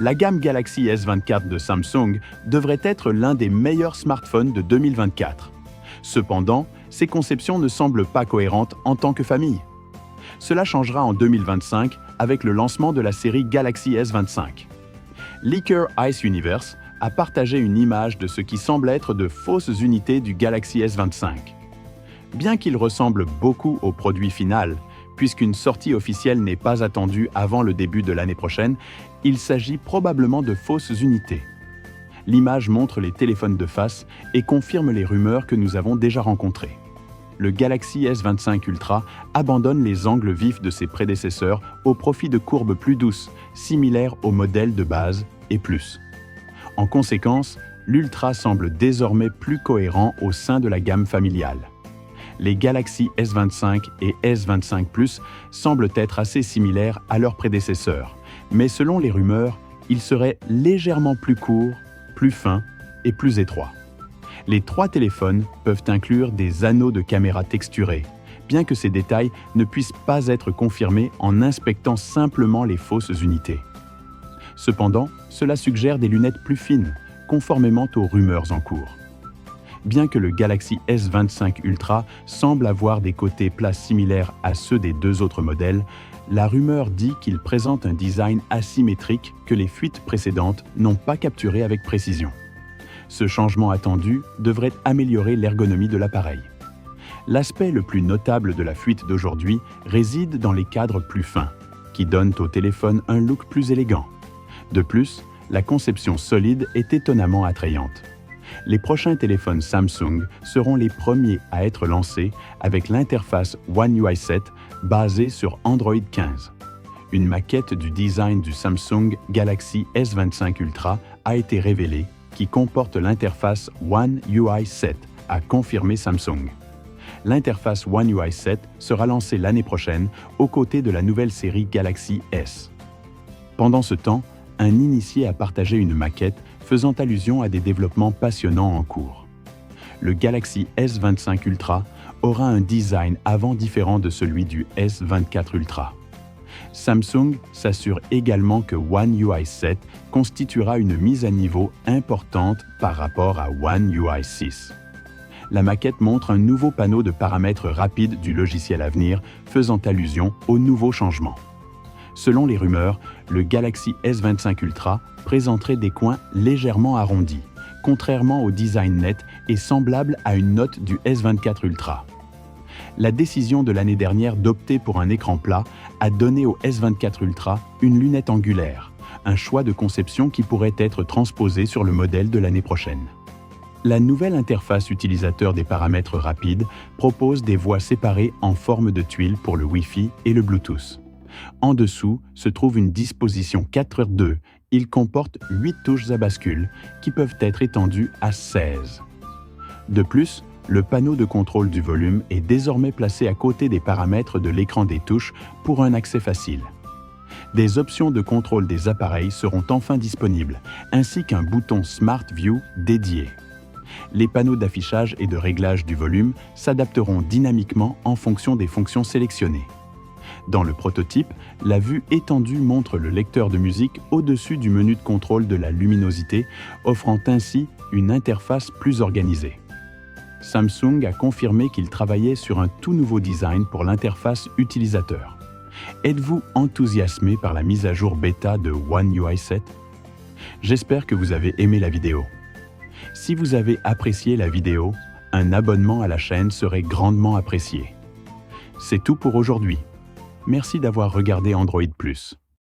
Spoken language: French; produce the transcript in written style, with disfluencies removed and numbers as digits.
La gamme Galaxy S24 de Samsung devrait être l'un des meilleurs smartphones de 2024. Cependant, ces conceptions ne semblent pas cohérentes en tant que famille. Cela changera en 2025 avec le lancement de la série Galaxy S25. Leaker Ice Universe a partagé une image de ce qui semble être de fausses unités du Galaxy S25. Bien qu'il ressemble beaucoup au produit final, puisqu'une sortie officielle n'est pas attendue avant le début de l'année prochaine, il s'agit probablement de fausses unités. L'image montre les téléphones de face et confirme les rumeurs que nous avons déjà rencontrées. Le Galaxy S25 Ultra abandonne les angles vifs de ses prédécesseurs au profit de courbes plus douces, similaires au modèle de base et plus. En conséquence, l'Ultra semble désormais plus cohérent au sein de la gamme familiale. Les Galaxy S25 et S25 Plus semblent être assez similaires à leurs prédécesseurs, mais selon les rumeurs, ils seraient légèrement plus courts, plus fins et plus étroits. Les trois téléphones peuvent inclure des anneaux de caméra texturés, bien que ces détails ne puissent pas être confirmés en inspectant simplement les fausses unités. Cependant, cela suggère des lunettes plus fines, conformément aux rumeurs en cours. Bien que le Galaxy S25 Ultra semble avoir des côtés plats similaires à ceux des deux autres modèles, la rumeur dit qu'il présente un design asymétrique que les fuites précédentes n'ont pas capturé avec précision. Ce changement attendu devrait améliorer l'ergonomie de l'appareil. L'aspect le plus notable de la fuite d'aujourd'hui réside dans les cadres plus fins, qui donnent au téléphone un look plus élégant. De plus, la conception solide est étonnamment attrayante. Les prochains téléphones Samsung seront les premiers à être lancés avec l'interface One UI 7 basée sur Android 15. Une maquette du design du Samsung Galaxy S25 Ultra a été révélée qui comporte l'interface One UI 7, a confirmé Samsung. L'interface One UI 7 sera lancée l'année prochaine aux côtés de la nouvelle série Galaxy S. Pendant ce temps, un initié a partagé une maquette faisant allusion à des développements passionnants en cours. Le Galaxy S25 Ultra aura un design avant différent de celui du S24 Ultra. Samsung s'assure également que One UI 7 constituera une mise à niveau importante par rapport à One UI 6. La maquette montre un nouveau panneau de paramètres rapides du logiciel à venir, faisant allusion aux nouveaux changements. Selon les rumeurs, le Galaxy S25 Ultra présenterait des coins légèrement arrondis, contrairement au design net et semblable à une note du S24 Ultra. La décision de l'année dernière d'opter pour un écran plat a donné au S24 Ultra une lunette angulaire, un choix de conception qui pourrait être transposé sur le modèle de l'année prochaine. La nouvelle interface utilisateur des paramètres rapides propose des voies séparées en forme de tuile pour le Wi-Fi et le Bluetooth. En dessous se trouve une disposition 4x2. Il comporte 8 touches à bascule qui peuvent être étendues à 16. De plus, le panneau de contrôle du volume est désormais placé à côté des paramètres de l'écran des touches pour un accès facile. Des options de contrôle des appareils seront enfin disponibles, ainsi qu'un bouton Smart View dédié. Les panneaux d'affichage et de réglage du volume s'adapteront dynamiquement en fonction des fonctions sélectionnées. Dans le prototype, la vue étendue montre le lecteur de musique au-dessus du menu de contrôle de la luminosité, offrant ainsi une interface plus organisée. Samsung a confirmé qu'il travaillait sur un tout nouveau design pour l'interface utilisateur. Êtes-vous enthousiasmé par la mise à jour bêta de One UI 7? J'espère que vous avez aimé la vidéo. Si vous avez apprécié la vidéo, un abonnement à la chaîne serait grandement apprécié. C'est tout pour aujourd'hui. Merci d'avoir regardé Android+.